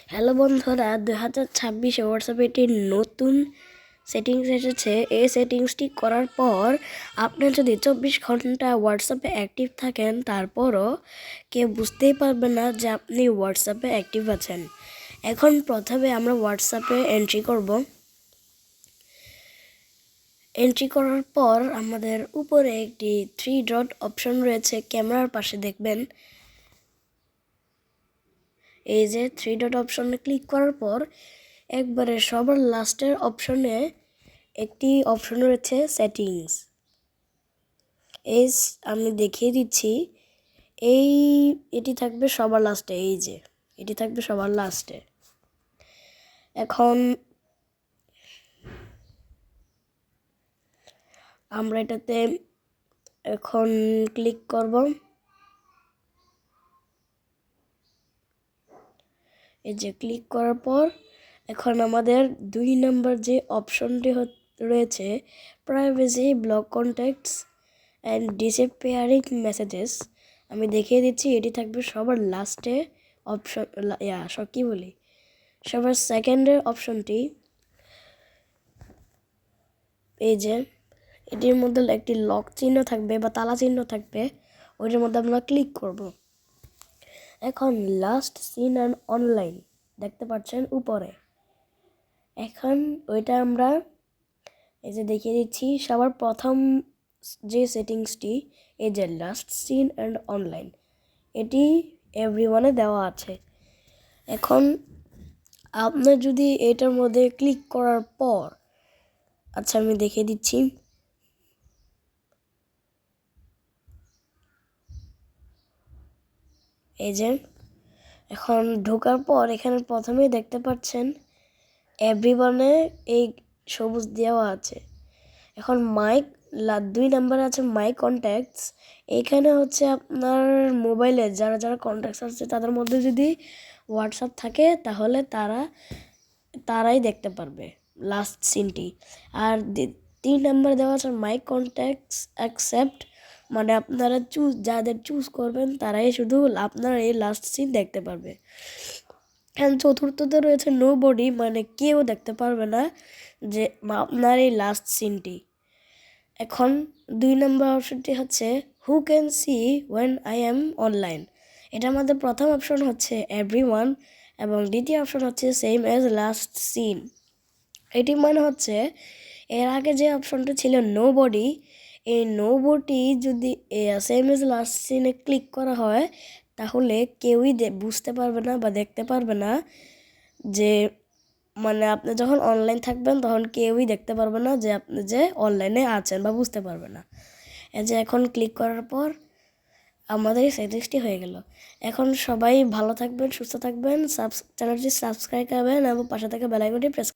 Hello বন্ধুরা, 2026 হোয়াটসঅ্যাপে একটি নতুন সেটিংস এসেছে। এই সেটিংসটি করার পর আপনি যদি 24 ঘন্টা হোয়াটসঅ্যাপে অ্যাক্টিভ থাকেন, তারপরও কেউ বুঝতেই পারবে না যে আপনি হোয়াটসঅ্যাপে অ্যাক্টিভ আছেন। এখন প্রথমে আমরা হোয়াটসঅ্যাপে এন্ট্রি করব। এন্ট্রি করার পর আমাদের উপরে একটি 3 ডট অপশন রয়েছে, ক্যামেরার পাশে দেখবেন। এই যে 3 ডট অপশনে ক্লিক করার পর একবারে সবার লাস্টের অপশনে একটি অপশন রয়েছে সেটিংস। আমি দেখিয়ে দিচ্ছি, এটি থাকবে সবার লাস্টে। এই যে এটি থাকবে সবার লাস্টে। এখন আমরা এটাতে এখন ক্লিক করব। এই যে ক্লিক করার পর এখন আমাদের 2 নম্বর যে অপশনটি রয়েছে, privacy, block contacts and disappearing messages, আমি দেখিয়ে দিচ্ছি। এটি থাকবে সবার লাস্টে অপশন, কি বলি, সবার সেকেন্ডের অপশনটি। এই যে এটির মধ্যে একটি লক চিহ্ন থাকবে বা তালা চিহ্ন থাকবে, ওইটার মধ্যে আমরা ক্লিক করব। এখন লাস্ট সিন অ্যান্ড অনলাইন দেখতে পাচ্ছেন উপরে। এখন ওইটা আমরা এই যে দেখিয়ে দিচ্ছি, সবার প্রথম যে সেটিংসটি, এই যে লাস্ট সিন অ্যান্ড অনলাইন, এটি এভরিওয়ানে দেওয়া আছে। এখন আপনার যদি এটার মধ্যে ক্লিক করার পর, আচ্ছা আমি দেখিয়ে দিচ্ছি। এই যে এখন ঢোকার পর এখানে প্রথমেই দেখতে পাচ্ছেন এভরিওয়ানে এই সবুজ দেওয়া আছে। এখন মাইক 2 নাম্বার আছে মাই কন্ট্যাক্টস। এইখানে হচ্ছে আপনার মোবাইলে যারা যারা কন্ট্যাক্টস আছে তাদের মধ্যে যদি হোয়াটসঅ্যাপ থাকে তাহলে তারাই দেখতে পারবে লাস্ট সিনটি। আর 3 নাম্বার দেওয়া আছে মাই কন্ট্যাক্টস অ্যাকসেপ্ট, মানে আপনারা যাদের চুজ করবেন তারাই শুধু আপনার এই লাস্ট সিন দেখতে পারবে। অ্যান্ড চতুর্থতে রয়েছে নো বডি, মানে কেউ দেখতে পারবে না যে আপনার এই লাস্ট সিনটি। এখন 2 নম্বর অপশনটি হচ্ছে who can see when I am online. এটার মধ্যে প্রথম অপশন হচ্ছে এভরিওয়ান এবং দ্বিতীয় অপশন হচ্ছে সেম অ্যাজ লাস্ট সিন। এটি মানে হচ্ছে এর আগে যে অপশনটা ছিল নো বডি, এই নো বডি যদি সেম অ্যাজ লাস্ট সিনে ক্লিক করা হয় তাহলে কেউই বুঝতে পারবে না বা দেখতে পারবে না যে, মানে আপনি যখন অনলাইন থাকবেন তখন কেউই দেখতে পারবে না যে আপনি যে অনলাইনে আছেন বা বুঝতে পারবে না। এই যে এখন ক্লিক করার পর আমাদের এই সেটিংসটি হয়ে গেল। এখন সবাই ভালো থাকবেন, সুস্থ থাকবেন, চ্যানেলটি সাবস্ক্রাইব করবেন এবং পাশে থেকে বেল আইকনটি প্রেস